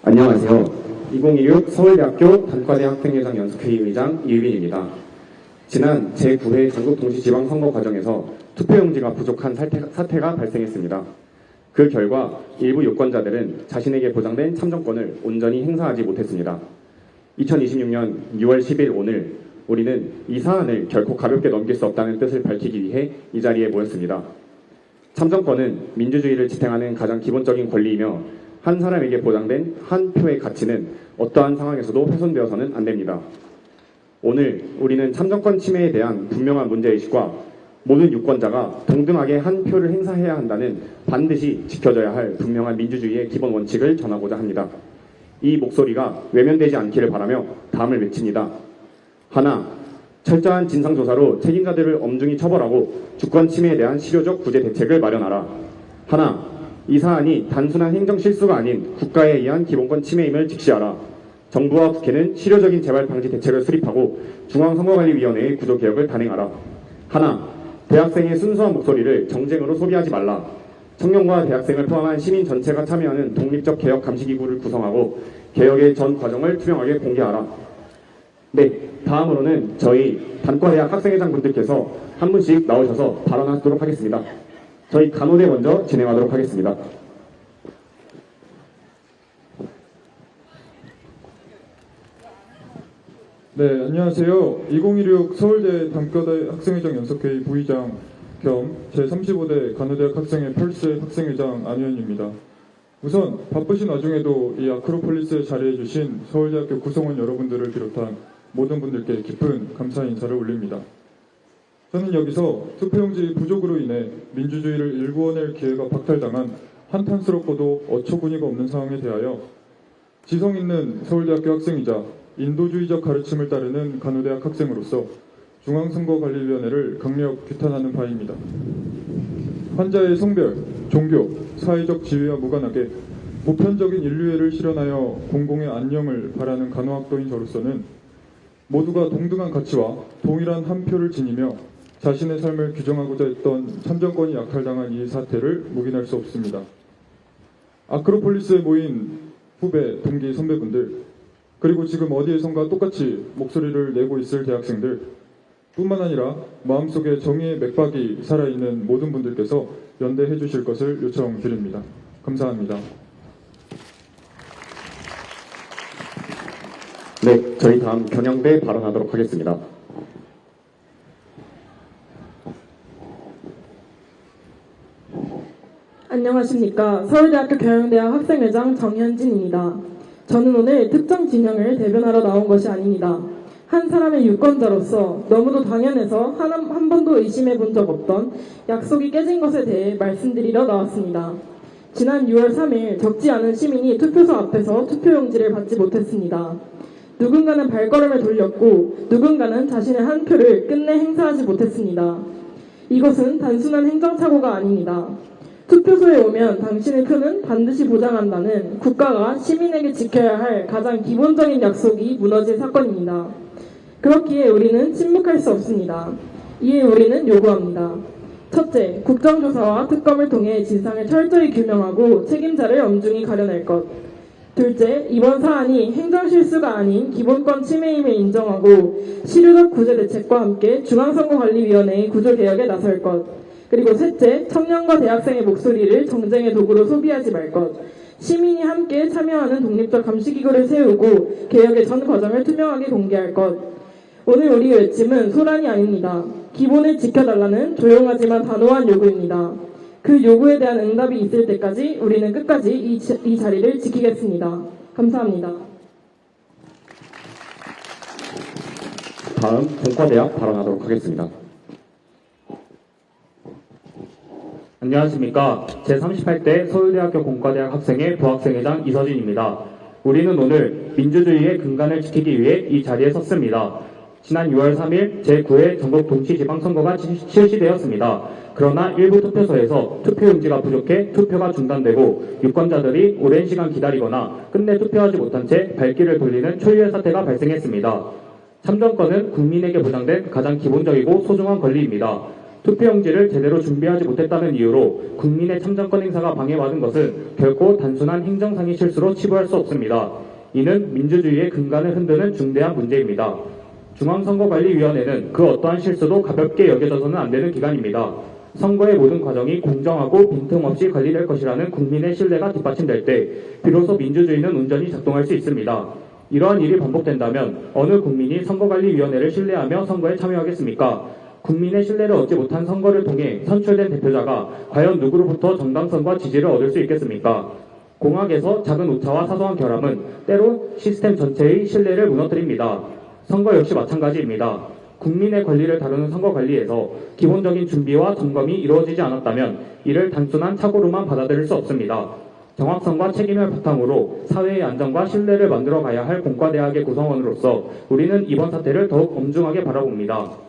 안녕하세요. 2016 서울대학교 단과대 학생회장 연석회의 의장 이유빈입니다. 지난 제9회 전국동시지방선거 과정에서 투표용지가 부족한 사태가 발생했습니다. 그 결과 일부 유권자들은 자신에게 보장된 참정권을 온전히 행사하지 못했습니다. 2026년 6월 10일 오늘 우리는 이 사안을 결코 가볍게 넘길 수 없다는 뜻을 밝히기 위해 이 자리에 모였습니다. 참정권은 민주주의를 지탱하는 가장 기본적인 권리이며 한 사람에게 보장된 한 표의 가치는 어떠한 상황에서도 훼손되어서는 안 됩니다. 오늘 우리는 참정권 침해에 대한 분명한 문제의식과 모든 유권자가 동등하게 한 표를 행사해야 한다는 반드시 지켜져야 할 분명한 민주주의의 기본 원칙을 전하고자 합니다. 이 목소리가 외면되지 않기를 바라며 다음을 외칩니다. 하나, 철저한 진상조사로 책임자들을 엄중히 처벌하고 주권 침해에 대한 실효적 구제 대책을 마련하라. 하나, 이 사안이 단순한 행정실수가 아닌 국가에 의한 기본권 침해임을 직시하라. 정부와 국회는 실효적인 재발 방지 대책을 수립하고 중앙선거관리위원회의 구조개혁을 단행하라. 하나, 대학생의 순수한 목소리를 정쟁으로 소비하지 말라. 청년과 대학생을 포함한 시민 전체가 참여하는 독립적 개혁 감시기구를 구성하고 개혁의 전 과정을 투명하게 공개하라. 네, 다음으로는 저희 단과대학 학생회장 분들께서 한 분씩 나오셔서 발언하도록 하겠습니다. 저희 간호대 먼저 진행하도록 하겠습니다. 네, 안녕하세요. 2016 서울대 단과대 학생회장 연석회의 부의장 겸 제35대 간호대학 학생회 펄스 학생회장 안효연입니다. 우선 바쁘신 와중에도 이 아크로폴리스에 자리해주신 서울대학교 구성원 여러분들을 비롯한 모든 분들께 깊은 감사 인사를 올립니다. 저는 여기서 투표용지 부족으로 인해 민주주의를 일구어낼 기회가 박탈당한 한탄스럽고도 어처구니가 없는 상황에 대하여 지성 있는 서울대학교 학생이자 인도주의적 가르침을 따르는 간호대학 학생으로서 중앙선거관리위원회를 강력 규탄하는 바입니다. 환자의 성별, 종교, 사회적 지위와 무관하게 보편적인 인류애를 실현하여 공공의 안녕을 바라는 간호학도인 저로서는 모두가 동등한 가치와 동일한 한 표를 지니며 자신의 삶을 규정하고자 했던 참정권이 약탈당한 이 사태를 묵인할 수 없습니다. 아크로폴리스에 모인 후배, 동기, 선배분들, 그리고 지금 어디에선가 똑같이 목소리를 내고 있을 대학생들 뿐만 아니라 마음속에 정의의 맥박이 살아있는 모든 분들께서 연대해 주실 것을 요청드립니다. 감사합니다. 네, 저희 다음 경영대 발언하도록 하겠습니다. 안녕하십니까. 서울대학교 경영대학 학생회장 정현진입니다. 저는 오늘 특정 진영을 대변하러 나온 것이 아닙니다. 한 사람의 유권자로서 너무도 당연해서 한 번도 의심해 본 적 없던 약속이 깨진 것에 대해 말씀드리러 나왔습니다. 지난 6월 3일 적지 않은 시민이 투표소 앞에서 투표용지를 받지 못했습니다. 누군가는 발걸음을 돌렸고 누군가는 자신의 한 표를 끝내 행사하지 못했습니다. 이것은 단순한 행정착오가 아닙니다. 투표소에 오면 당신의 표는 반드시 보장한다는 국가가 시민에게 지켜야 할 가장 기본적인 약속이 무너진 사건입니다. 그렇기에 우리는 침묵할 수 없습니다. 이에 우리는 요구합니다. 첫째, 국정조사와 특검을 통해 진상을 철저히 규명하고 책임자를 엄중히 가려낼 것. 둘째, 이번 사안이 행정실수가 아닌 기본권 침해임을 인정하고 실효적 구제 대책과 함께 중앙선거관리위원회의 구조개혁에 나설 것. 그리고 셋째, 청년과 대학생의 목소리를 정쟁의 도구로 소비하지 말 것. 시민이 함께 참여하는 독립적 감시기구를 세우고 개혁의 전 과정을 투명하게 공개할 것. 오늘 우리의 외침은 소란이 아닙니다. 기본을 지켜달라는 조용하지만 단호한 요구입니다. 그 요구에 대한 응답이 있을 때까지 우리는 끝까지 이 자리를 지키겠습니다. 감사합니다. 다음 공과대학 발언하도록 하겠습니다. 안녕하십니까. 제38대 서울대학교 공과대학 학생회 부학생회장 이서진입니다. 우리는 오늘 민주주의의 근간을 지키기 위해 이 자리에 섰습니다. 지난 6월 3일 제9회 전국 동시지방선거가 실시되었습니다. 그러나 일부 투표소에서 투표용지가 부족해 투표가 중단되고 유권자들이 오랜 시간 기다리거나 끝내 투표하지 못한 채 발길을 돌리는 초유의 사태가 발생했습니다. 참정권은 국민에게 보장된 가장 기본적이고 소중한 권리입니다. 투표용지를 제대로 준비하지 못했다는 이유로 국민의 참정권 행사가 방해받은 것은 결코 단순한 행정상의 실수로 치부할 수 없습니다. 이는 민주주의의 근간을 흔드는 중대한 문제입니다. 중앙선거관리위원회는 그 어떠한 실수도 가볍게 여겨져서는 안 되는 기관입니다. 선거의 모든 과정이 공정하고 빈틈없이 관리될 것이라는 국민의 신뢰가 뒷받침될 때 비로소 민주주의는 온전히 작동할 수 있습니다. 이러한 일이 반복된다면 어느 국민이 선거관리위원회를 신뢰하며 선거에 참여하겠습니까? 국민의 신뢰를 얻지 못한 선거를 통해 선출된 대표자가 과연 누구로부터 정당성과 지지를 얻을 수 있겠습니까? 공학에서 작은 오차와 사소한 결함은 때로 시스템 전체의 신뢰를 무너뜨립니다. 선거 역시 마찬가지입니다. 국민의 권리를 다루는 선거관리에서 기본적인 준비와 점검이 이루어지지 않았다면 이를 단순한 착오로만 받아들일 수 없습니다. 정확성과 책임을 바탕으로 사회의 안정과 신뢰를 만들어 가야 할 공과대학의 구성원으로서 우리는 이번 사태를 더욱 엄중하게 바라봅니다.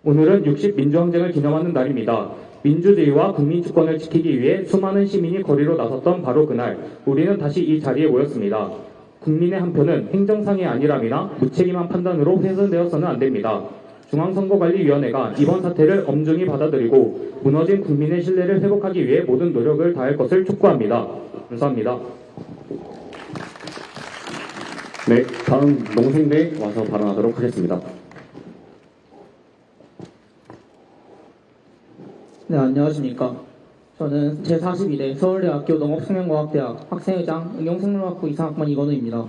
오늘은 60 민주항쟁을 기념하는 날입니다. 민주주의와 국민주권을 지키기 위해 수많은 시민이 거리로 나섰던 바로 그날 우리는 다시 이 자리에 모였습니다. 국민의 한 표는 행정상의 안일함이나 무책임한 판단으로 훼손되어서는 안 됩니다. 중앙선거관리위원회가 이번 사태를 엄중히 받아들이고 무너진 국민의 신뢰를 회복하기 위해 모든 노력을 다할 것을 촉구합니다. 감사합니다. 네, 다음 농생대 와서 발언하도록 하겠습니다. 네, 안녕하십니까. 저는 제42대 서울대학교 농업생명과학대학 학생회장 응용생물학부 이상학번 이건우입니다.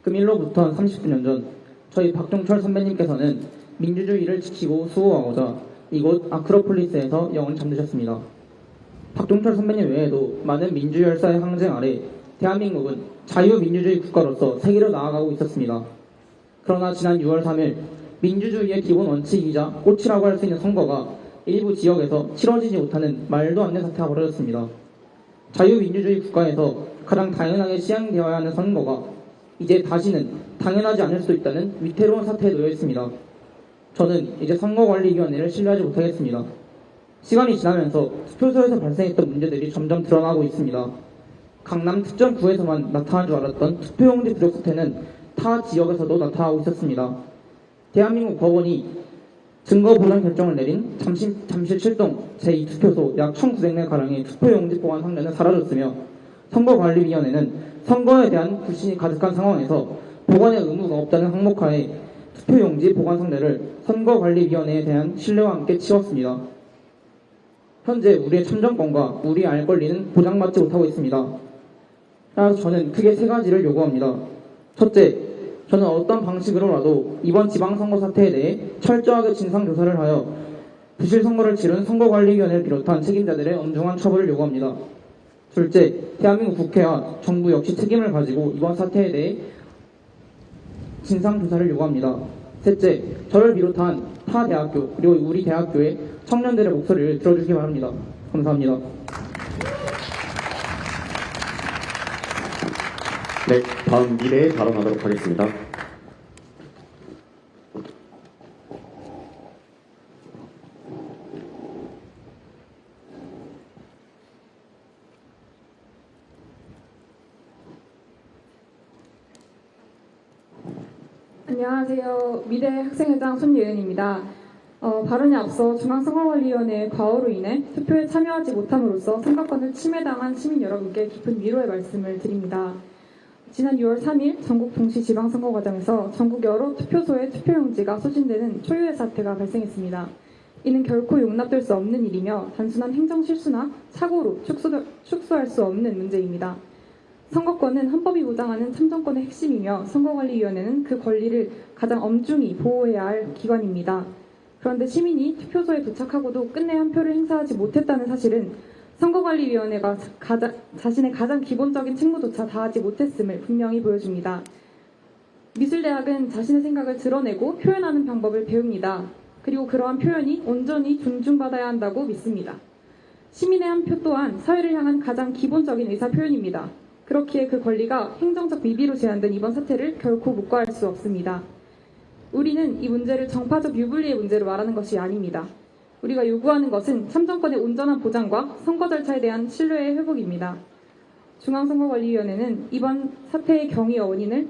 금일로부터 30년 전 저희 박종철 선배님께서는 민주주의를 지키고 수호하고자 이곳 아크로폴리스에서 영원히 잠드셨습니다. 박종철 선배님 외에도 많은 민주열사의 항쟁 아래 대한민국은 자유민주주의 국가로서 세계로 나아가고 있었습니다. 그러나 지난 6월 3일 민주주의의 기본 원칙이자 꽃이라고 할 수 있는 선거가 일부 지역에서 치러지지 못하는 말도 안 되는 사태가 벌어졌습니다. 자유민주주의 국가에서 가장 당연하게 시행되어야 하는 선거가 이제 다시는 당연하지 않을 수도 있다는 위태로운 사태에 놓여 있습니다. 저는 이제 선거관리위원회를 신뢰하지 못하겠습니다. 시간이 지나면서 투표소에서 발생했던 문제들이 점점 드러나고 있습니다. 강남 특정구에서만 나타난 줄 알았던 투표용지 부족 사태는 타 지역에서도 나타나고 있었습니다. 대한민국 법원이 증거보상 결정을 내린 잠실 7동 제2투표소 약 1,900명 가량의 투표용지 보관 상자는 사라졌으며 선거관리위원회는 선거에 대한 불신이 가득한 상황에서 보관의 의무가 없다는 항목하에 투표용지 보관 상자를 선거관리위원회에 대한 신뢰와 함께 치웠습니다. 현재 우리의 참정권과 우리의 알 권리는 보장받지 못하고 있습니다. 따라서 저는 크게 세 가지를 요구합니다. 첫째, 저는 어떤 방식으로라도 이번 지방선거 사태에 대해 철저하게 진상조사를 하여 부실 선거를 치른 선거관리위원회를 비롯한 책임자들의 엄중한 처벌을 요구합니다. 둘째, 대한민국 국회와 정부 역시 책임을 가지고 이번 사태에 대해 진상조사를 요구합니다. 셋째, 저를 비롯한 타 대학교 그리고 우리 대학교의 청년들의 목소리를 들어주시기 바랍니다. 감사합니다. 네, 다음 미래에 발언하도록 하겠습니다. 안녕하세요. 미래 학생회장 손예은입니다. 발언에 앞서 중앙선거관리위원회의 과오로 인해 투표에 참여하지 못함으로써 선거권을 침해당한 시민 여러분께 깊은 위로의 말씀을 드립니다. 지난 6월 3일 전국 동시 지방선거 과정에서 전국 여러 투표소에 투표용지가 소진되는 초유의 사태가 발생했습니다. 이는 결코 용납될 수 없는 일이며 단순한 행정실수나 사고로 축소할 수 없는 문제입니다. 선거권은 헌법이 보장하는 참정권의 핵심이며 선거관리위원회는 그 권리를 가장 엄중히 보호해야 할 기관입니다. 그런데 시민이 투표소에 도착하고도 끝내 한 표를 행사하지 못했다는 사실은 선거관리위원회가 자신의 가장 기본적인 책무조차 다하지 못했음을 분명히 보여줍니다. 미술대학은 자신의 생각을 드러내고 표현하는 방법을 배웁니다. 그리고 그러한 표현이 온전히 존중받아야 한다고 믿습니다. 시민의 한 표 또한 사회를 향한 가장 기본적인 의사표현입니다. 그렇기에 그 권리가 행정적 비비로 제한된 이번 사태를 결코 묵과할 수 없습니다. 우리는 이 문제를 정파적 유불리의 문제로 말하는 것이 아닙니다. 우리가 요구하는 것은 참정권의 온전한 보장과 선거 절차에 대한 신뢰의 회복입니다. 중앙선거관리위원회는 이번 사태의 경위와 원인을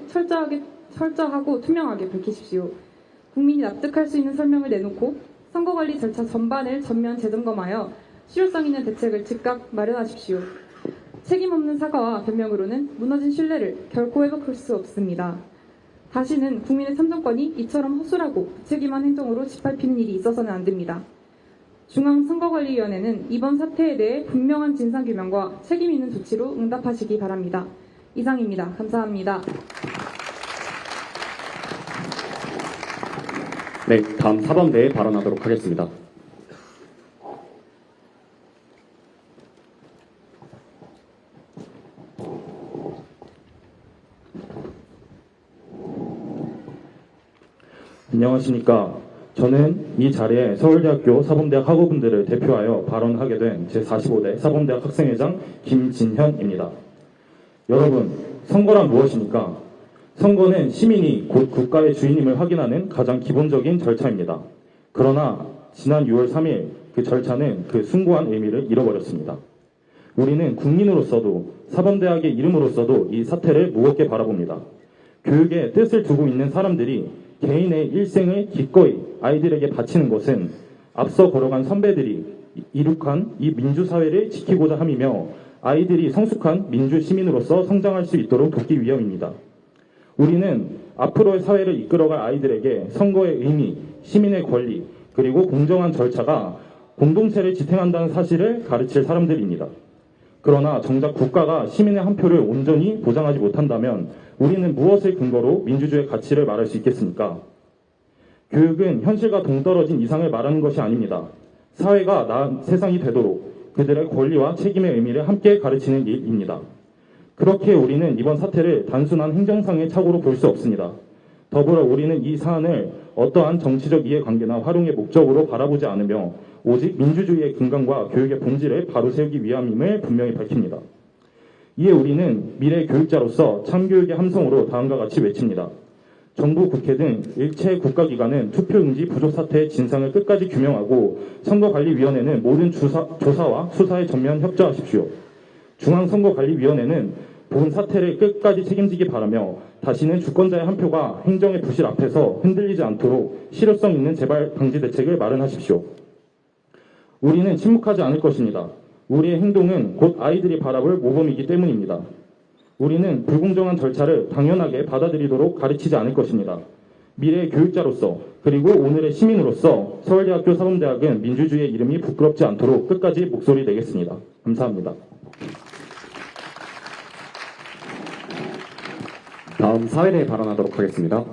철저하고 투명하게 밝히십시오. 국민이 납득할 수 있는 설명을 내놓고 선거관리 절차 전반을 전면 재점검하여 실효성 있는 대책을 즉각 마련하십시오. 책임 없는 사과와 변명으로는 무너진 신뢰를 결코 회복할 수 없습니다. 다시는 국민의 참정권이 이처럼 허술하고 무책임한 행정으로 짓밟히는 일이 있어서는 안 됩니다. 중앙선거관리위원회는 이번 사태에 대해 분명한 진상규명과 책임 있는 조치로 응답하시기 바랍니다. 이상입니다. 감사합니다. 네, 다음 사범대에 발언하도록 하겠습니다. 안녕하십니까. 저는 이 자리에 서울대학교 사범대학 학우분들을 대표하여 발언하게 된 제45대 사범대학 학생회장 김진현입니다. 여러분, 선거란 무엇입니까? 선거는 시민이 곧 국가의 주인임을 확인하는 가장 기본적인 절차입니다. 그러나 지난 6월 3일 그 절차는 그 숭고한 의미를 잃어버렸습니다. 우리는 국민으로서도 사범대학의 이름으로서도 이 사태를 무겁게 바라봅니다. 교육에 뜻을 두고 있는 사람들이 개인의 일생을 기꺼이 아이들에게 바치는 것은 앞서 걸어간 선배들이 이룩한 이 민주사회를 지키고자 함이며 아이들이 성숙한 민주시민으로서 성장할 수 있도록 돕기 위함입니다. 우리는 앞으로의 사회를 이끌어갈 아이들에게 선거의 의미, 시민의 권리, 그리고 공정한 절차가 공동체를 지탱한다는 사실을 가르칠 사람들입니다. 그러나 정작 국가가 시민의 한 표를 온전히 보장하지 못한다면 우리는 무엇을 근거로 민주주의의 가치를 말할 수 있겠습니까? 교육은 현실과 동떨어진 이상을 말하는 것이 아닙니다. 사회가 나은 세상이 되도록 그들의 권리와 책임의 의미를 함께 가르치는 일입니다. 그렇게 우리는 이번 사태를 단순한 행정상의 착오로 볼 수 없습니다. 더불어 우리는 이 사안을 어떠한 정치적 이해관계나 활용의 목적으로 바라보지 않으며 오직 민주주의의 근간과 교육의 본질을 바로 세우기 위함임을 분명히 밝힙니다. 이에 우리는 미래 교육자로서 참교육의 함성으로 다음과 같이 외칩니다. 정부, 국회 등 일체 국가기관은 투표용지 부족 사태의 진상을 끝까지 규명하고 선거관리위원회는 모든 조사와 수사에 전면 협조하십시오. 중앙선거관리위원회는 본 사태를 끝까지 책임지기 바라며 다시는 주권자의 한 표가 행정의 부실 앞에서 흔들리지 않도록 실효성 있는 재발 방지 대책을 마련하십시오. 우리는 침묵하지 않을 것입니다. 우리의 행동은 곧 아이들이 바라볼 모범이기 때문입니다. 우리는 불공정한 절차를 당연하게 받아들이도록 가르치지 않을 것입니다. 미래의 교육자로서 그리고 오늘의 시민으로서 서울대학교 사범대학은 민주주의의 이름이 부끄럽지 않도록 끝까지 목소리 내겠습니다. 감사합니다. 다음 사회대에 발언하도록 하겠습니다.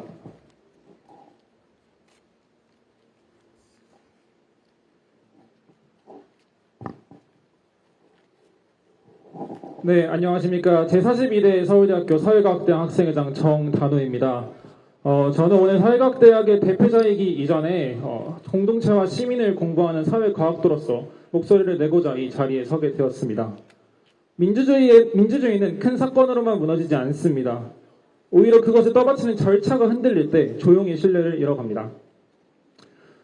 네, 안녕하십니까. 제42대 서울대학교 사회과학대학 학생회장 정단우입니다. 저는 오늘 사회과학대학의 대표자이기 이전에 공동체와 시민을 공부하는 사회과학도로서 목소리를 내고자 이 자리에 서게 되었습니다. 민주주의는 큰 사건으로만 무너지지 않습니다. 오히려 그것을 떠받치는 절차가 흔들릴 때 조용히 신뢰를 잃어갑니다.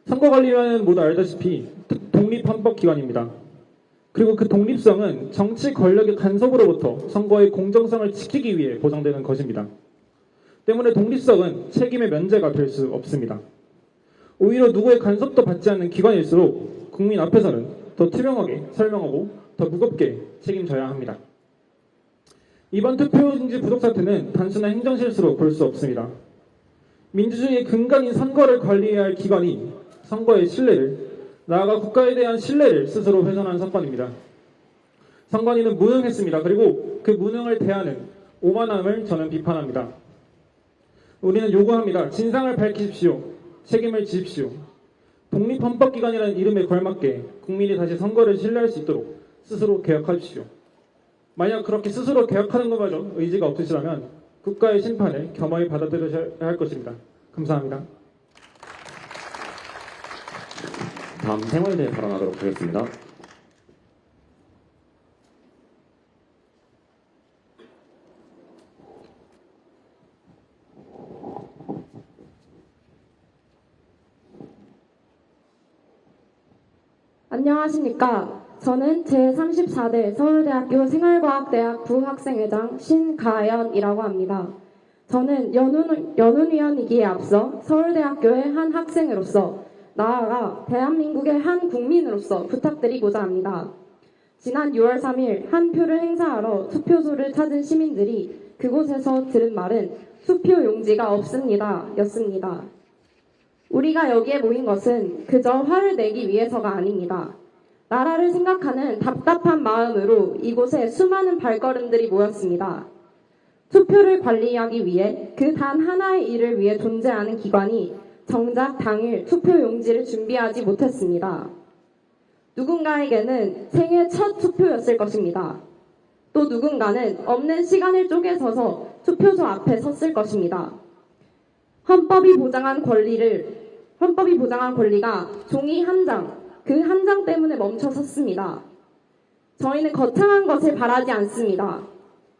선거관리위원회는 모두 알다시피 독립헌법기관입니다. 그리고 그 독립성은 정치 권력의 간섭으로부터 선거의 공정성을 지키기 위해 보장되는 것입니다. 때문에 독립성은 책임의 면제가 될 수 없습니다. 오히려 누구의 간섭도 받지 않는 기관일수록 국민 앞에서는 더 투명하게 설명하고 더 무겁게 책임져야 합니다. 이번 투표용지 부족 사태는 단순한 행정실수로 볼 수 없습니다. 민주주의의 근간인 선거를 관리해야 할 기관이 선거의 신뢰를, 나아가 국가에 대한 신뢰를 스스로 훼손한 사건입니다. 선관위는 무능했습니다. 그리고 그 무능을 대하는 오만함을 저는 비판합니다. 우리는 요구합니다. 진상을 밝히십시오. 책임을 지십시오. 독립헌법기관이라는 이름에 걸맞게 국민이 다시 선거를 신뢰할 수 있도록 스스로 개혁하십시오. 만약 그렇게 스스로 개혁하는 것마저 의지가 없으시다면 국가의 심판을 겸허히 받아들여야 할 것입니다. 감사합니다. 다음 생활대에 발언하도록 하겠습니다. 안녕하십니까. 저는 제34대 서울대학교 생활과학대학 부학생회장 신가연이라고 합니다. 저는 연훈위원이기에 앞서 서울대학교의 한 학생으로서 나아가 대한민국의 한 국민으로서 부탁드리고자 합니다. 지난 6월 3일 한 표를 행사하러 투표소를 찾은 시민들이 그곳에서 들은 말은 투표 용지가 없습니다. 였습니다. 우리가 여기에 모인 것은 그저 화를 내기 위해서가 아닙니다. 나라를 생각하는 답답한 마음으로 이곳에 수많은 발걸음들이 모였습니다. 투표를 관리하기 위해 그 단 하나의 일을 위해 존재하는 기관이 정작 당일 투표 용지를 준비하지 못했습니다. 누군가에게는 생애 첫 투표였을 것입니다. 또 누군가는 없는 시간을 쪼개서서 투표소 앞에 섰을 것입니다. 헌법이 보장한 권리가 종이 한 장, 그 한 장 때문에 멈춰 섰습니다. 저희는 거창한 것을 바라지 않습니다.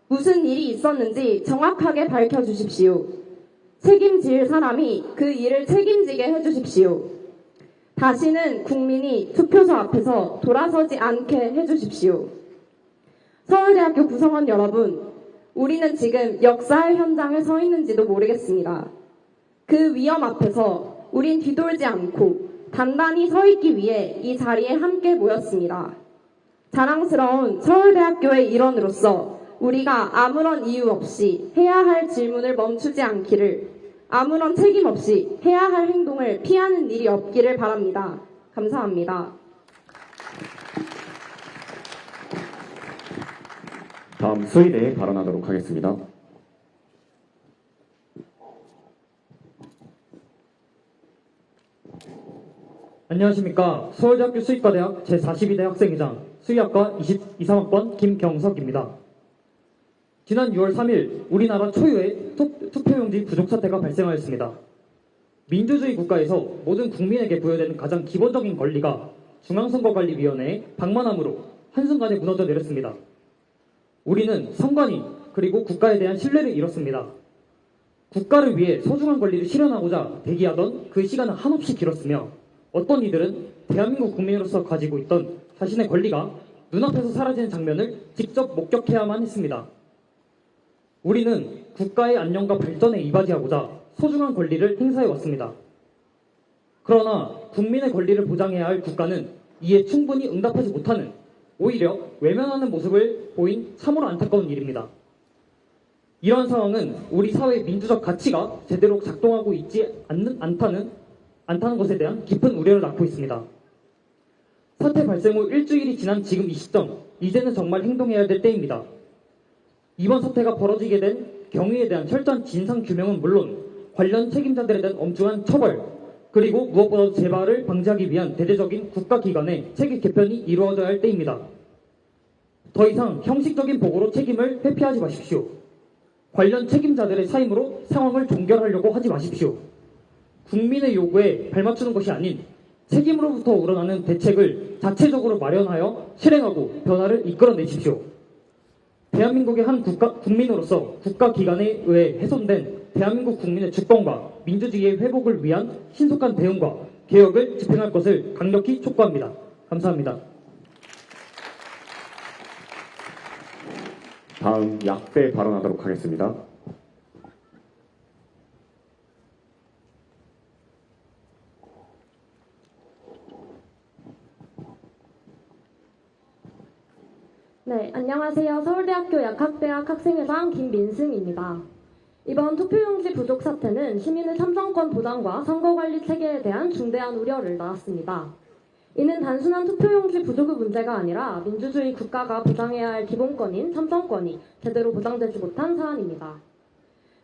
무슨 일이 있었는지 정확하게 밝혀주십시오. 책임질 사람이 그 일을 책임지게 해주십시오. 다시는 국민이 투표소 앞에서 돌아서지 않게 해주십시오. 서울대학교 구성원 여러분, 우리는 지금 역사의 현장에 서 있는지도 모르겠습니다. 그 위험 앞에서 우린 뒤돌지 않고 단단히 서 있기 위해 이 자리에 함께 모였습니다. 자랑스러운 서울대학교의 일원으로서 우리가 아무런 이유 없이 해야 할 질문을 멈추지 않기를, 아무런 책임 없이 해야 할 행동을 피하는 일이 없기를 바랍니다. 감사합니다. 다음 수의대에 발언하도록 하겠습니다. 안녕하십니까. 서울대학교 수의과대학 제42대 학생회장 수의학과 23학번 김경석입니다. 지난 6월 3일 우리나라 초유의 투표용지 부족 사태가 발생하였습니다. 민주주의 국가에서 모든 국민에게 부여되는 가장 기본적인 권리가 중앙선거관리위원회의 방만함으로 한순간에 무너져 내렸습니다. 우리는 선관위 그리고 국가에 대한 신뢰를 잃었습니다. 국가를 위해 소중한 권리를 실현하고자 대기하던 그 시간은 한없이 길었으며 어떤 이들은 대한민국 국민으로서 가지고 있던 자신의 권리가 눈앞에서 사라지는 장면을 직접 목격해야만 했습니다. 우리는 국가의 안녕과 발전에 이바지하고자 소중한 권리를 행사해 왔습니다. 그러나 국민의 권리를 보장해야 할 국가는 이에 충분히 응답하지 못하는, 오히려 외면하는 모습을 보인 참으로 안타까운 일입니다. 이러한 상황은 우리 사회의 민주적 가치가 제대로 작동하고 있지 않다는 것에 대한 깊은 우려를 낳고 있습니다. 사태 발생 후 일주일이 지난 지금 이 시점, 이제는 정말 행동해야 될 때입니다. 이번 사태가 벌어지게 된 경위에 대한 철저한 진상 규명은 물론 관련 책임자들에 대한 엄중한 처벌, 그리고 무엇보다도 재발을 방지하기 위한 대대적인 국가기관의 체계 개편이 이루어져야 할 때입니다. 더 이상 형식적인 보고로 책임을 회피하지 마십시오. 관련 책임자들의 사임으로 상황을 종결하려고 하지 마십시오. 국민의 요구에 발맞추는 것이 아닌 책임으로부터 우러나는 대책을 자체적으로 마련하여 실행하고 변화를 이끌어내십시오. 대한민국의 한 국민으로서 국가기관에 의해 훼손된 대한민국 국민의 주권과 민주주의의 회복을 위한 신속한 대응과 개혁을 집행할 것을 강력히 촉구합니다. 감사합니다. 다음 약대 발언하도록 하겠습니다. 네, 안녕하세요. 서울대학교 약학대학 학생회장 김민승입니다. 이번 투표용지 부족 사태는 시민의 참정권 보장과 선거관리 체계에 대한 중대한 우려를 낳았습니다. 이는 단순한 투표용지 부족의 문제가 아니라 민주주의 국가가 보장해야 할 기본권인 참정권이 제대로 보장되지 못한 사안입니다.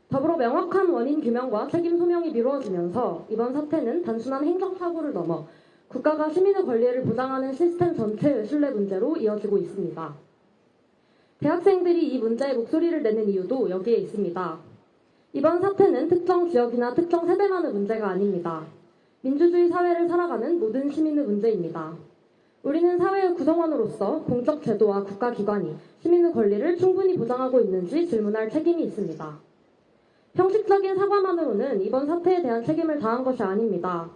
더불어 명확한 원인 규명과 책임 소명이 미루어지면서 이번 사태는 단순한 행정사고를 넘어 국가가 시민의 권리를 보장하는 시스템 전체의 신뢰 문제로 이어지고 있습니다. 대학생들이 이 문제에 목소리를 내는 이유도 여기에 있습니다. 이번 사태는 특정 지역이나 특정 세대만의 문제가 아닙니다. 민주주의 사회를 살아가는 모든 시민의 문제입니다. 우리는 사회의 구성원으로서 공적 제도와 국가기관이 시민의 권리를 충분히 보장하고 있는지 질문할 책임이 있습니다. 형식적인 사과만으로는 이번 사태에 대한 책임을 다한 것이 아닙니다.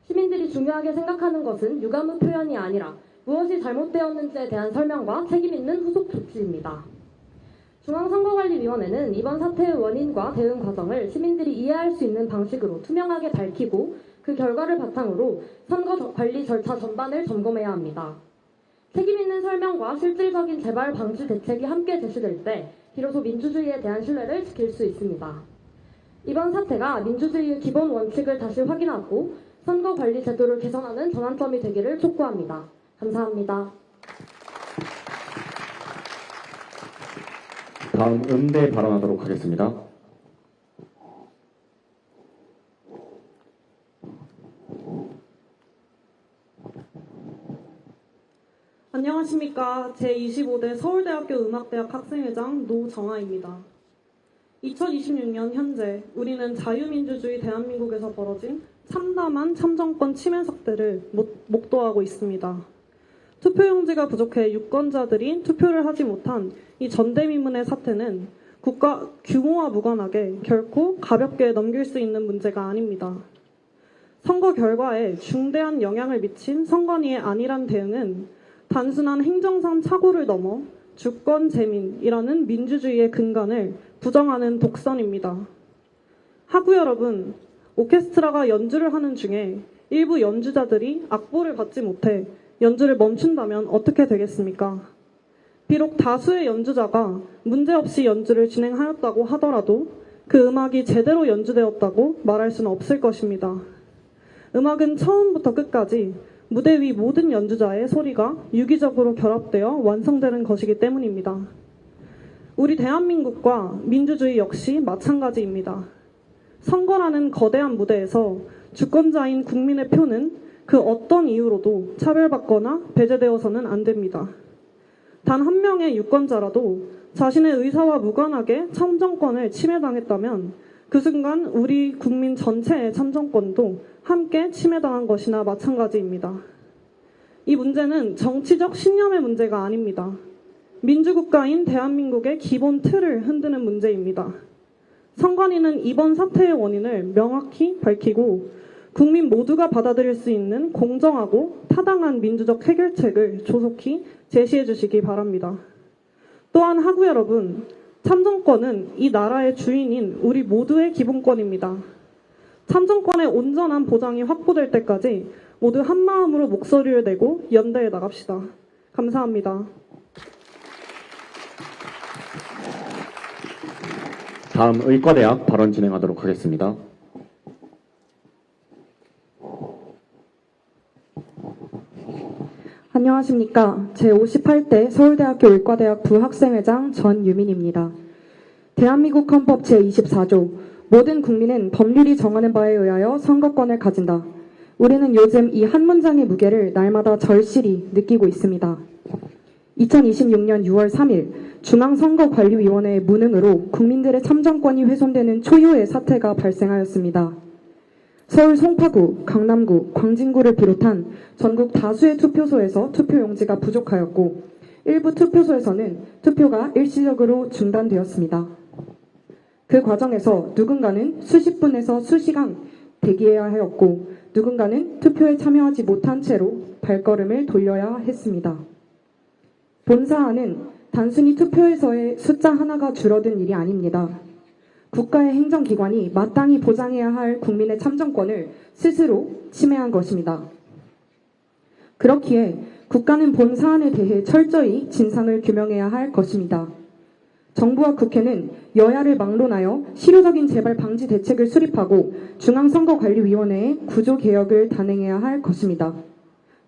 시민들이 중요하게 생각하는 것은 유감의 표현이 아니라 무엇이 잘못되었는지에 대한 설명과 책임 있는 후속 조치입니다. 중앙선거관리위원회는 이번 사태의 원인과 대응 과정을 시민들이 이해할 수 있는 방식으로 투명하게 밝히고 그 결과를 바탕으로 선거 관리 절차 전반을 점검해야 합니다. 책임 있는 설명과 실질적인 재발 방지 대책이 함께 제시될 때 비로소 민주주의에 대한 신뢰를 지킬 수 있습니다. 이번 사태가 민주주의의 기본 원칙을 다시 확인하고 선거 관리 제도를 개선하는 전환점이 되기를 촉구합니다. 감사합니다. 다음 음대 발언하도록 하겠습니다. 안녕하십니까. 제25대 서울대학교 음악대학 학생회장 노정아입니다. 2026년 현재 우리는 자유민주주의 대한민국에서 벌어진 참담한 참정권 침해 사태를 목도하고 있습니다. 투표용지가 부족해 유권자들이 투표를 하지 못한 이 전대미문의 사태는 국가 규모와 무관하게 결코 가볍게 넘길 수 있는 문제가 아닙니다. 선거 결과에 중대한 영향을 미친 선관위의 안일한 대응은 단순한 행정상 착오를 넘어 주권 재민이라는 민주주의의 근간을 부정하는 독선입니다. 하구 여러분, 오케스트라가 연주를 하는 중에 일부 연주자들이 악보를 받지 못해 연주를 멈춘다면 어떻게 되겠습니까? 비록 다수의 연주자가 문제없이 연주를 진행하였다고 하더라도 그 음악이 제대로 연주되었다고 말할 수는 없을 것입니다. 음악은 처음부터 끝까지 무대 위 모든 연주자의 소리가 유기적으로 결합되어 완성되는 것이기 때문입니다. 우리 대한민국과 민주주의 역시 마찬가지입니다. 선거라는 거대한 무대에서 주권자인 국민의 표는 그 어떤 이유로도 차별받거나 배제되어서는 안 됩니다. 단 한 명의 유권자라도 자신의 의사와 무관하게 참정권을 침해당했다면 그 순간 우리 국민 전체의 참정권도 함께 침해당한 것이나 마찬가지입니다. 이 문제는 정치적 신념의 문제가 아닙니다. 민주국가인 대한민국의 기본 틀을 흔드는 문제입니다. 선관위는 이번 사태의 원인을 명확히 밝히고 국민 모두가 받아들일 수 있는 공정하고 타당한 민주적 해결책을 조속히 제시해 주시기 바랍니다. 또한 하구 여러분, 참정권은 이 나라의 주인인 우리 모두의 기본권입니다. 참정권의 온전한 보장이 확보될 때까지 모두 한마음으로 목소리를 내고 연대해 나갑시다. 감사합니다. 다음 의과대학 발언 진행하도록 하겠습니다. 안녕하십니까. 제58대 서울대학교 의과대학 부학생회장 전유민입니다. 대한민국 헌법 제24조 모든 국민은 법률이 정하는 바에 의하여 선거권을 가진다. 우리는 요즘 이 한 문장의 무게를 날마다 절실히 느끼고 있습니다. 2026년 6월 3일 중앙선거관리위원회의 무능으로 국민들의 참정권이 훼손되는 초유의 사태가 발생하였습니다. 서울 송파구, 강남구, 광진구를 비롯한 전국 다수의 투표소에서 투표용지가 부족하였고 일부 투표소에서는 투표가 일시적으로 중단되었습니다. 그 과정에서 누군가는 수십 분에서 수시간 대기해야 하였고 누군가는 투표에 참여하지 못한 채로 발걸음을 돌려야 했습니다. 본 사안은 단순히 투표에서의 숫자 하나가 줄어든 일이 아닙니다. 국가의 행정기관이 마땅히 보장해야 할 국민의 참정권을 스스로 침해한 것입니다. 그렇기에 국가는 본 사안에 대해 철저히 진상을 규명해야 할 것입니다. 정부와 국회는 여야를 막론하여 실효적인 재발 방지 대책을 수립하고 중앙선거관리위원회의 구조개혁을 단행해야 할 것입니다.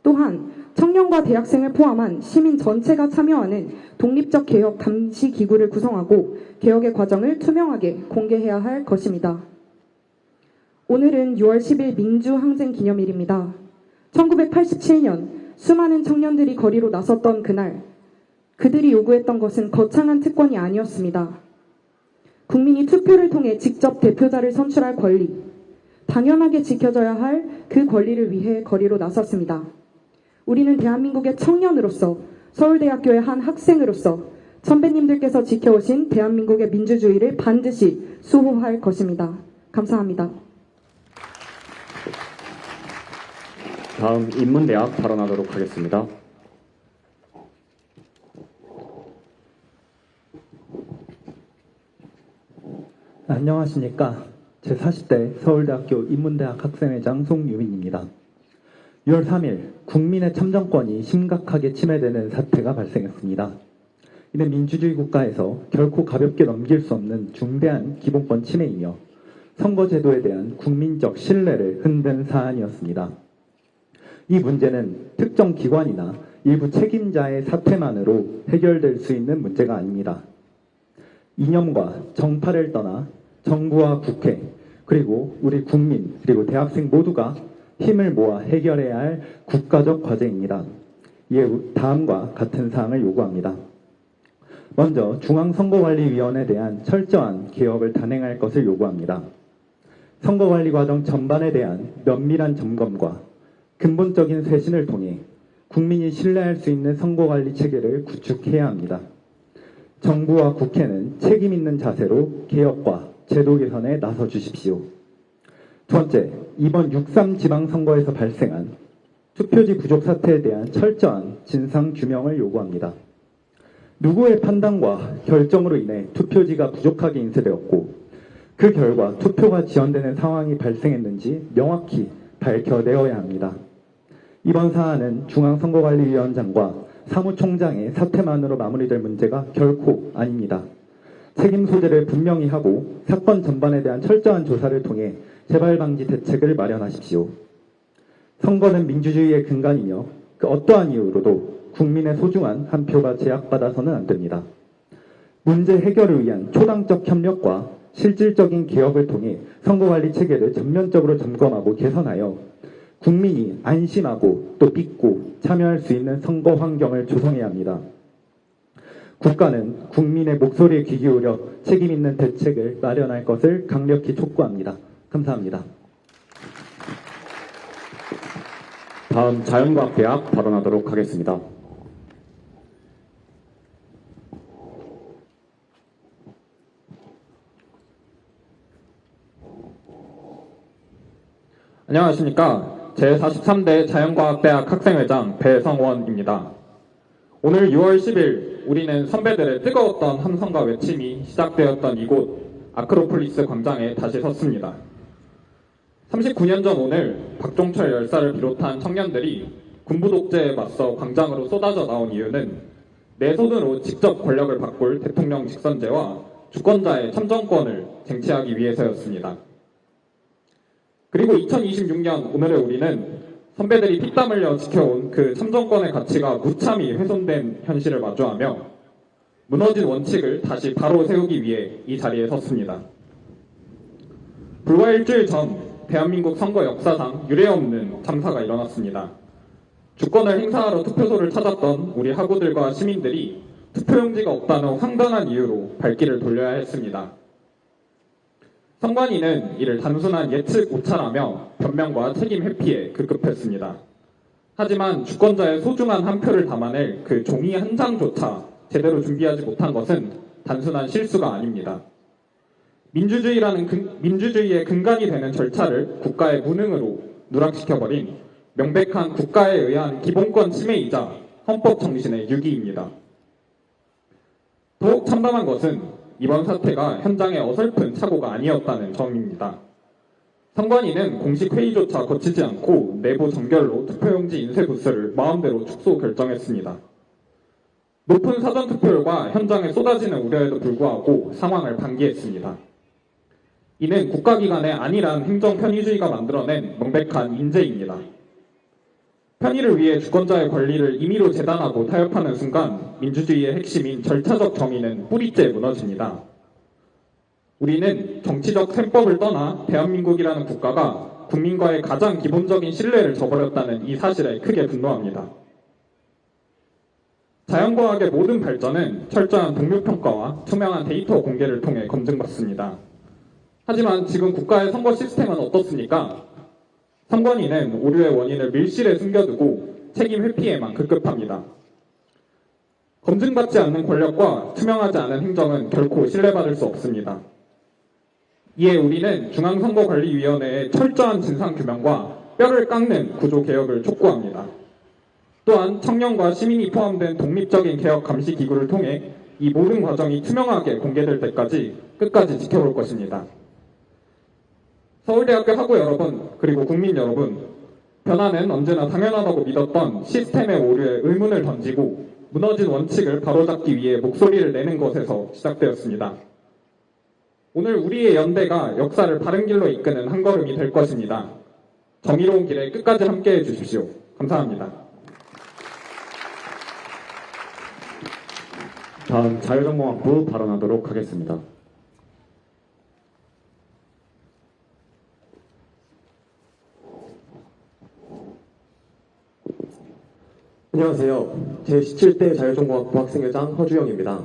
또한 청년과 대학생을 포함한 시민 전체가 참여하는 독립적 개혁 감시 기구를 구성하고 개혁의 과정을 투명하게 공개해야 할 것입니다. 오늘은 6월 10일 민주항쟁 기념일입니다. 1987년 수많은 청년들이 거리로 나섰던 그날, 그들이 요구했던 것은 거창한 특권이 아니었습니다. 국민이 투표를 통해 직접 대표자를 선출할 권리, 당연하게 지켜져야 할 그 권리를 위해 거리로 나섰습니다. 우리는 대한민국의 청년으로서, 서울대학교의 한 학생으로서 선배님들께서 지켜오신 대한민국의 민주주의를 반드시 수호할 것입니다. 감사합니다. 다음 인문대학 발언하도록 하겠습니다. 안녕하십니까. 제40대 서울대학교 인문대학 학생회장 송유민입니다. 6월 3일 국민의 참정권이 심각하게 침해되는 사태가 발생했습니다. 이는 민주주의 국가에서 결코 가볍게 넘길 수 없는 중대한 기본권 침해이며 선거제도에 대한 국민적 신뢰를 흔든 사안이었습니다. 이 문제는 특정 기관이나 일부 책임자의 사퇴만으로 해결될 수 있는 문제가 아닙니다. 이념과 정파를 떠나 정부와 국회, 그리고 우리 국민, 그리고 대학생 모두가 힘을 모아 해결해야 할 국가적 과제입니다. 이에 다음과 같은 사항을 요구합니다. 먼저 중앙선거관리위원회에 대한 철저한 개혁을 단행할 것을 요구합니다. 선거관리 과정 전반에 대한 면밀한 점검과 근본적인 쇄신을 통해 국민이 신뢰할 수 있는 선거관리 체계를 구축해야 합니다. 정부와 국회는 책임 있는 자세로 개혁과 제도 개선에 나서 주십시오. 두 번째, 이번 6.3 지방선거에서 발생한 투표지 부족 사태에 대한 철저한 진상 규명을 요구합니다. 누구의 판단과 결정으로 인해 투표지가 부족하게 인쇄되었고 그 결과 투표가 지연되는 상황이 발생했는지 명확히 밝혀내어야 합니다. 이번 사안은 중앙선거관리위원장과 사무총장의 사퇴만으로 마무리될 문제가 결코 아닙니다. 책임 소재를 분명히 하고 사건 전반에 대한 철저한 조사를 통해 재발 방지 대책을 마련하십시오. 선거는 민주주의의 근간이며 그 어떠한 이유로도 국민의 소중한 한 표가 제약받아서는 안 됩니다. 문제 해결을 위한 초당적 협력과 실질적인 개혁을 통해 선거관리 체계를 전면적으로 점검하고 개선하여 국민이 안심하고 또 믿고 참여할 수 있는 선거 환경을 조성해야 합니다. 국가는 국민의 목소리에 귀 기울여 책임 있는 대책을 마련할 것을 강력히 촉구합니다. 감사합니다. 다음 자연과학대학 발언하도록 하겠습니다. 안녕하십니까. 제43대 자연과학대학 학생회장 배성원입니다. 오늘 6월 10일 우리는 선배들의 뜨거웠던 함성과 외침이 시작되었던 이곳 아크로폴리스 광장에 다시 섰습니다. 39년 전 오늘 박종철 열사를 비롯한 청년들이 군부 독재에 맞서 광장으로 쏟아져 나온 이유는 내 손으로 직접 권력을 바꿀 대통령 직선제와 주권자의 참정권을 쟁취하기 위해서였습니다. 그리고 2026년 오늘의 우리는 선배들이 피땀 흘려 지켜온 그 참정권의 가치가 무참히 훼손된 현실을 마주하며 무너진 원칙을 다시 바로 세우기 위해 이 자리에 섰습니다. 불과 일주일 전 대한민국 선거 역사상 유례없는 참사가 일어났습니다. 주권을 행사하러 투표소를 찾았던 우리 학우들과 시민들이 투표용지가 없다는 황당한 이유로 발길을 돌려야 했습니다. 선관위는 이를 단순한 예측 오차라며 변명과 책임 회피에 급급했습니다. 하지만 주권자의 소중한 한 표를 담아낼 그 종이 한 장조차 제대로 준비하지 못한 것은 단순한 실수가 아닙니다. 민주주의의 근간이 되는 절차를 국가의 무능으로 누락시켜버린 명백한 국가에 의한 기본권 침해이자 헌법 정신의 유기입니다. 더욱 참담한 것은 이번 사태가 현장의 어설픈 착오가 아니었다는 점입니다. 선관위는 공식 회의조차 거치지 않고 내부 정결로 투표용지 인쇄 부스를 마음대로 축소 결정했습니다. 높은 사전투표율과 현장에 쏟아지는 우려에도 불구하고 상황을 방기했습니다. 이는 국가기관의 안일한 행정 편의주의가 만들어낸 명백한 인재입니다. 편의를 위해 주권자의 권리를 임의로 재단하고 타협하는 순간 민주주의의 핵심인 절차적 정의는 뿌리째 무너집니다. 우리는 정치적 셈법을 떠나 대한민국이라는 국가가 국민과의 가장 기본적인 신뢰를 저버렸다는 이 사실에 크게 분노합니다. 자연과학의 모든 발전은 철저한 동료평가와 투명한 데이터 공개를 통해 검증받습니다. 하지만 지금 국가의 선거 시스템은 어떻습니까? 선관위는 오류의 원인을 밀실에 숨겨두고 책임 회피에만 급급합니다. 검증받지 않는 권력과 투명하지 않은 행정은 결코 신뢰받을 수 없습니다. 이에 우리는 중앙선거관리위원회의 철저한 진상규명과 뼈를 깎는 구조개혁을 촉구합니다. 또한 청년과 시민이 포함된 독립적인 개혁 감시 기구를 통해 이 모든 과정이 투명하게 공개될 때까지 끝까지 지켜볼 것입니다. 서울대학교 학우 여러분, 그리고 국민 여러분, 변화는 언제나 당연하다고 믿었던 시스템의 오류에 의문을 던지고 무너진 원칙을 바로잡기 위해 목소리를 내는 것에서 시작되었습니다. 오늘 우리의 연대가 역사를 바른 길로 이끄는 한 걸음이 될 것입니다. 정의로운 길에 끝까지 함께해 주십시오. 감사합니다. 다음 자유정보학부 발언하도록 하겠습니다. 안녕하세요. 제17대 자유정보학부 학생회장 허주영입니다.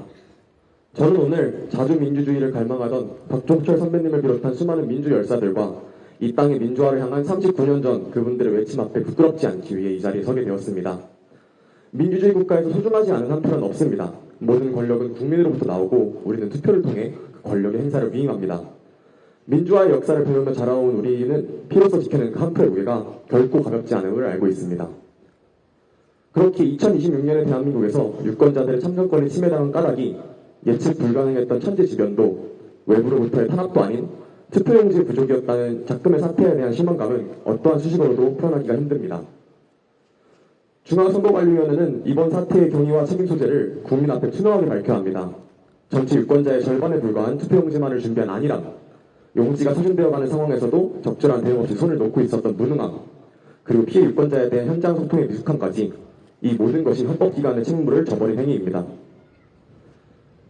저는 오늘 자주민주주의를 갈망하던 박종철 선배님을 비롯한 수많은 민주열사들과 이 땅의 민주화를 향한 39년 전 그분들의 외침 앞에 부끄럽지 않기 위해 이 자리에 서게 되었습니다. 민주주의 국가에서 소중하지 않은 한 표는 없습니다. 모든 권력은 국민으로부터 나오고 우리는 투표를 통해 그 권력의 행사를 위임합니다. 민주화의 역사를 배우며 자라온 우리는 피로써 지켜낸 그 한 표의 무게가 결코 가볍지 않음을 알고 있습니다. 그렇게 2026년의 대한민국에서 유권자들의 참정권이 침해당한 까닭이 예측 불가능했던 천재지변도 외부로부터의 탄압도 아닌 투표용지 부족이었다는 작금의 사태에 대한 실망감은 어떠한 수식어로도 표현하기가 힘듭니다. 중앙선거관리위원회는 이번 사태의 경위와 책임 소재를 국민 앞에 투명하게 밝혀야 합니다. 전체 유권자의 절반에 불과한 투표용지만을 준비한 안일함, 용지가 소진되어가는 상황에서도 적절한 대응 없이 손을 놓고 있었던 무능함, 그리고 피해 유권자에 대한 현장 소통의 미숙함까지 이 모든 것이 헌법기관의 책무를 저버린 행위입니다.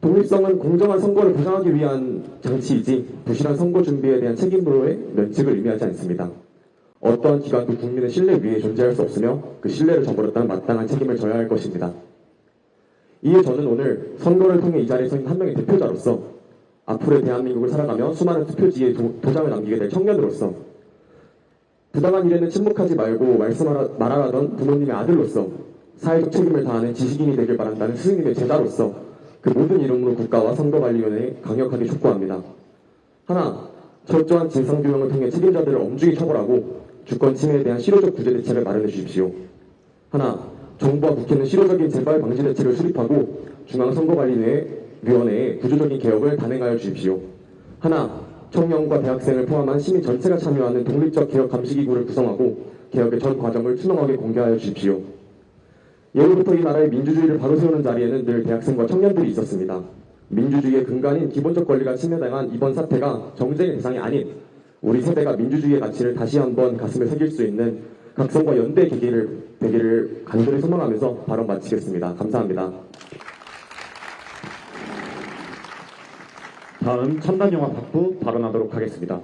독립성은 공정한 선거를 보장하기 위한 장치이지 부실한 선거 준비에 대한 책임으로의 면책을 의미하지 않습니다. 어떠한 기관도 국민의 신뢰 위에 존재할 수 없으며 그 신뢰를 저버렸다는 마땅한 책임을 져야 할 것입니다. 이에 저는 오늘 선거를 통해 이 자리에 서 있는 한 명의 대표자로서 앞으로의 대한민국을 살아가며 수많은 투표지에 도장을 남기게 될 청년으로서 부당한 일에는 침묵하지 말고 말하라던 부모님의 아들로서 사회적 책임을 다하는 지식인이 되길 바란다는 스승님의 제자로서 그 모든 이름으로 국가와 선거관리위원회에 강력하게 촉구합니다. 하나, 철저한 진상규명을 통해 책임자들을 엄중히 처벌하고 주권 침해에 대한 실효적 구제 대책을 마련해 주십시오. 하나, 정부와 국회는 실효적인 재발 방지 대책을 수립하고 중앙선거관리위원회의 구조적인 개혁을 단행하여 주십시오. 하나, 청년과 대학생을 포함한 시민 전체가 참여하는 독립적 개혁 감시기구를 구성하고 개혁의 전 과정을 투명하게 공개하여 주십시오. 예로부터 이 나라의 민주주의를 바로 세우는 자리에는 늘 대학생과 청년들이 있었습니다. 민주주의의 근간인 기본적 권리가 침해당한 이번 사태가 정쟁의 대상이 아닌 우리 세대가 민주주의의 가치를 다시 한번 가슴에 새길 수 있는 각성과 연대의 계기를 되기를 간절히 소망하면서 발언 마치겠습니다. 감사합니다. 다음 첨단영화학부 발언하도록 하겠습니다.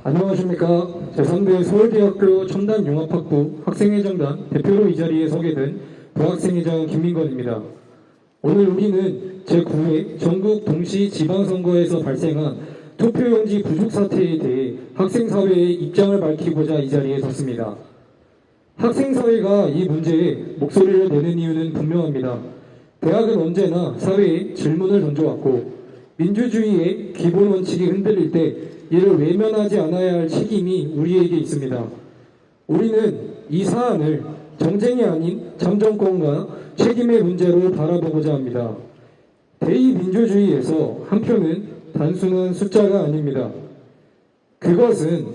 안녕하십니까. 제3대 서울대학교 첨단융합학부 학생회장단 대표로 이 자리에 서게 된 부학생회장 김민건입니다. 오늘 우리는 제9회 전국 동시 지방선거에서 발생한 투표용지 부족 사태에 대해 학생사회의 입장을 밝히고자 이 자리에 섰습니다. 학생사회가 이 문제에 목소리를 내는 이유는 분명합니다. 대학은 언제나 사회에 질문을 던져왔고 민주주의의 기본 원칙이 흔들릴 때 이를 외면하지 않아야 할 책임이 우리에게 있습니다. 우리는 이 사안을 정쟁이 아닌 참정권과 책임의 문제로 바라보고자 합니다. 대의민주주의에서 한 표는 단순한 숫자가 아닙니다. 그것은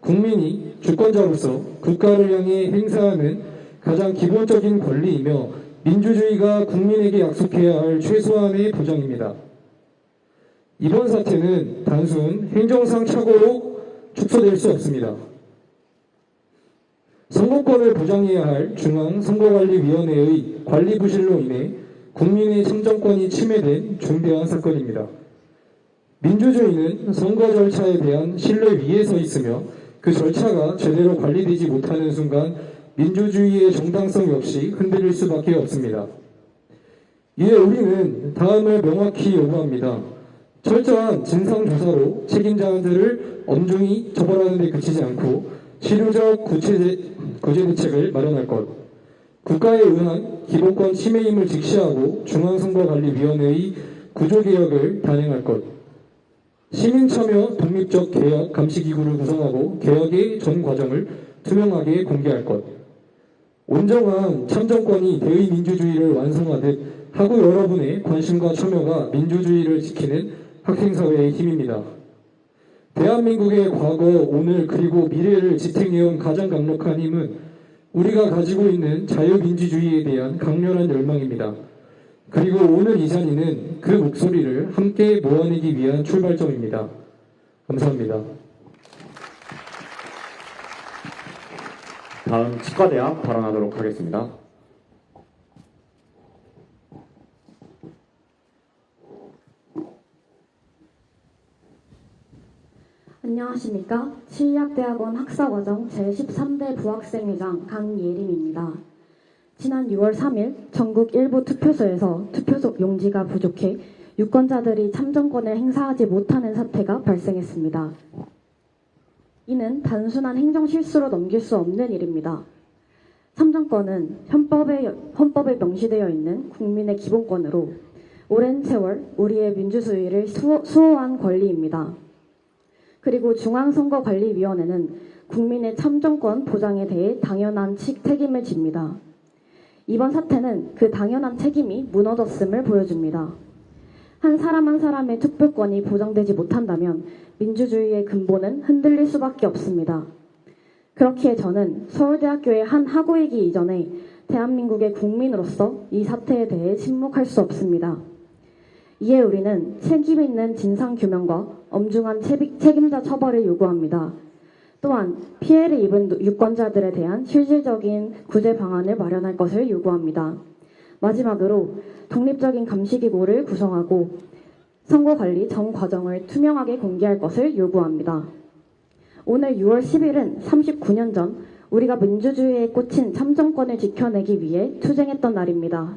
국민이 주권자로서 국가를 향해 행사하는 가장 기본적인 권리이며 민주주의가 국민에게 약속해야 할 최소한의 보장입니다. 이번 사태는 단순 행정상 착오로 축소될 수 없습니다. 선거권을 보장해야 할 중앙선거관리위원회의 관리 부실로 인해 국민의 참정권이 침해된 중대한 사건입니다. 민주주의는 선거 절차에 대한 신뢰 위에 서 있으며 그 절차가 제대로 관리되지 못하는 순간 민주주의의 정당성 역시 흔들릴 수밖에 없습니다. 이에 우리는 다음을 명확히 요구합니다. 철저한 진상조사로 책임자들을 엄중히 처벌하는 데 그치지 않고 실효적 구제 대책을 마련할 것, 국가에 의한 기본권 침해임을 직시하고 중앙선거관리위원회의 구조개혁을 단행할 것, 시민참여 독립적 개혁 감시기구를 구성하고 개혁의 전 과정을 투명하게 공개할 것, 온정한 참정권이 대의민주주의를 완성하듯 학우 여러분의 관심과 참여가 민주주의를 지키는 학생사회의 힘입니다. 대한민국의 과거, 오늘 그리고 미래를 지탱해온 가장 강력한 힘은 우리가 가지고 있는 자유민주주의에 대한 강렬한 열망입니다. 그리고 오늘 이 자리는 그 목소리를 함께 모아내기 위한 출발점입니다. 감사합니다. 다음 치과대학 발언하도록 하겠습니다. 안녕하십니까. 치의학대학원 학사과정 제13대 부학생회장 강예림입니다. 지난 6월 3일 전국 일부 투표소에서 투표소 용지가 부족해 유권자들이 참정권을 행사하지 못하는 사태가 발생했습니다. 이는 단순한 행정실수로 넘길 수 없는 일입니다. 참정권은 헌법에 명시되어 있는 국민의 기본권으로 오랜 세월 우리의 민주주의를 수호한 권리입니다. 그리고 중앙선거관리위원회는 국민의 참정권 보장에 대해 당연한 책임을 집니다. 이번 사태는 그 당연한 책임이 무너졌음을 보여줍니다. 한 사람 한 사람의 투표권이 보장되지 못한다면 민주주의의 근본은 흔들릴 수밖에 없습니다. 그렇기에 저는 서울대학교의 한 학우이기 이전에 대한민국의 국민으로서 이 사태에 대해 침묵할 수 없습니다. 이에 우리는 책임 있는 진상규명과 엄중한 책임자 처벌을 요구합니다. 또한 피해를 입은 유권자들에 대한 실질적인 구제 방안을 마련할 것을 요구합니다. 마지막으로 독립적인 감시기구를 구성하고 선거관리 전 과정을 투명하게 공개할 것을 요구합니다. 오늘 6월 10일은 39년 전 우리가 민주주의에 꽂힌 참정권을 지켜내기 위해 투쟁했던 날입니다.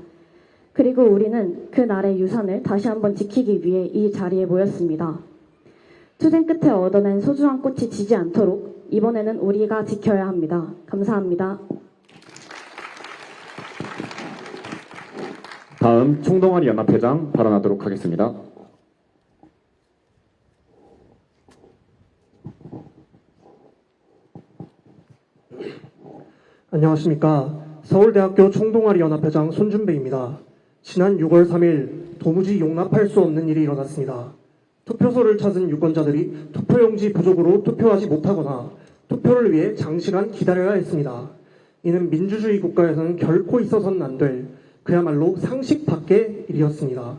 그리고 우리는 그 날의 유산을 다시 한번 지키기 위해 이 자리에 모였습니다. 투쟁 끝에 얻어낸 소중한 꽃이 지지 않도록 이번에는 우리가 지켜야 합니다. 감사합니다. 다음 총동아리 연합회장 발언하도록 하겠습니다. 안녕하십니까. 서울대학교 총동아리 연합회장 손준배입니다. 지난 6월 3일 도무지 용납할 수 없는 일이 일어났습니다. 투표소를 찾은 유권자들이 투표용지 부족으로 투표하지 못하거나 투표를 위해 장시간 기다려야 했습니다. 이는 민주주의 국가에서는 결코 있어서는 안 될 그야말로 상식 밖의 일이었습니다.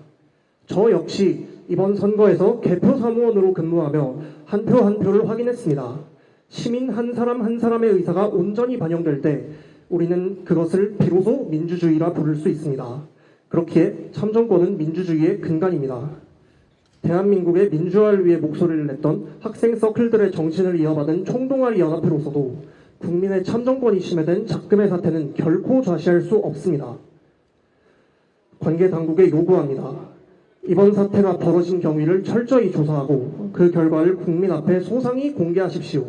저 역시 이번 선거에서 개표 사무원으로 근무하며 한 표 한 표를 확인했습니다. 시민 한 사람 한 사람의 의사가 온전히 반영될 때 우리는 그것을 비로소 민주주의라 부를 수 있습니다. 그렇기에 참정권은 민주주의의 근간입니다. 대한민국의 민주화를 위해 목소리를 냈던 학생 서클들의 정신을 이어받은 총동아리 연합회로서도 국민의 참정권이 침해된 작금의 사태는 결코 좌시할 수 없습니다. 관계 당국에 요구합니다. 이번 사태가 벌어진 경위를 철저히 조사하고 그 결과를 국민 앞에 소상히 공개하십시오.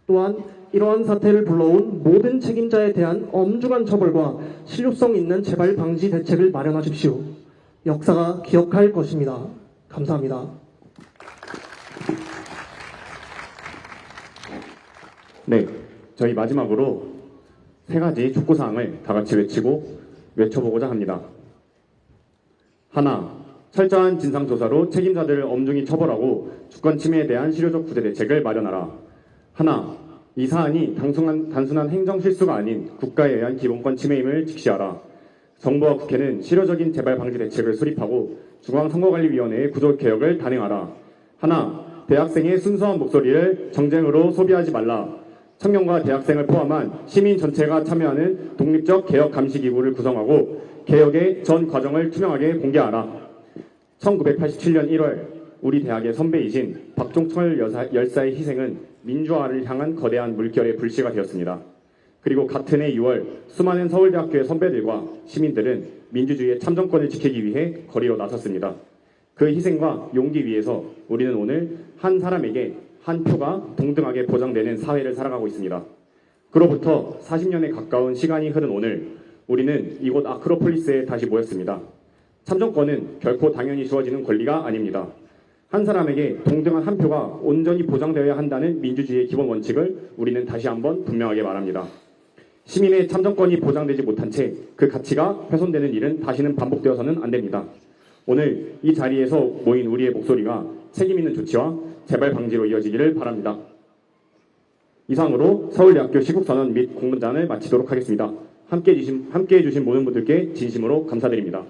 또한 이러한 사태를 불러온 모든 책임자에 대한 엄중한 처벌과 실효성 있는 재발 방지 대책을 마련하십시오. 역사가 기억할 것입니다. 감사합니다. 네, 저희 마지막으로 세 가지 촉구사항을 다 같이 외쳐보고자 합니다. 하나, 철저한 진상조사로 책임자들을 엄중히 처벌하고 주권 침해에 대한 실효적 구제 대책을 마련하라. 하나, 이 사안이 단순한 행정 실수가 아닌 국가에 의한 기본권 침해임을 직시하라. 정부와 국회는 실효적인 재발 방지 대책을 수립하고 중앙선거관리위원회의 구조 개혁을 단행하라. 하나, 대학생의 순수한 목소리를 정쟁으로 소비하지 말라. 청년과 대학생을 포함한 시민 전체가 참여하는 독립적 개혁 감시기구를 구성하고 개혁의 전 과정을 투명하게 공개하라. 1987년 1월 우리 대학의 선배이신 박종철 열사의 희생은 민주화를 향한 거대한 물결의 불씨가 되었습니다. 그리고 같은 해 6월 수많은 서울대학교의 선배들과 시민들은 민주주의의 참정권을 지키기 위해 거리로 나섰습니다. 그 희생과 용기 위에서 우리는 오늘 한 사람에게 한 표가 동등하게 보장되는 사회를 살아가고 있습니다. 그로부터 40년에 가까운 시간이 흐른 오늘 우리는 이곳 아크로폴리스에 다시 모였습니다. 참정권은 결코 당연히 주어지는 권리가 아닙니다. 한 사람에게 동등한 한 표가 온전히 보장되어야 한다는 민주주의의 기본 원칙을 우리는 다시 한번 분명하게 말합니다. 시민의 참정권이 보장되지 못한 채 그 가치가 훼손되는 일은 다시는 반복되어서는 안 됩니다. 오늘 이 자리에서 모인 우리의 목소리가 책임 있는 조치와 재발 방지로 이어지기를 바랍니다. 이상으로 서울대학교 시국선언 및 공문단을 마치도록 하겠습니다. 함께해 주신 모든 분들께 진심으로 감사드립니다.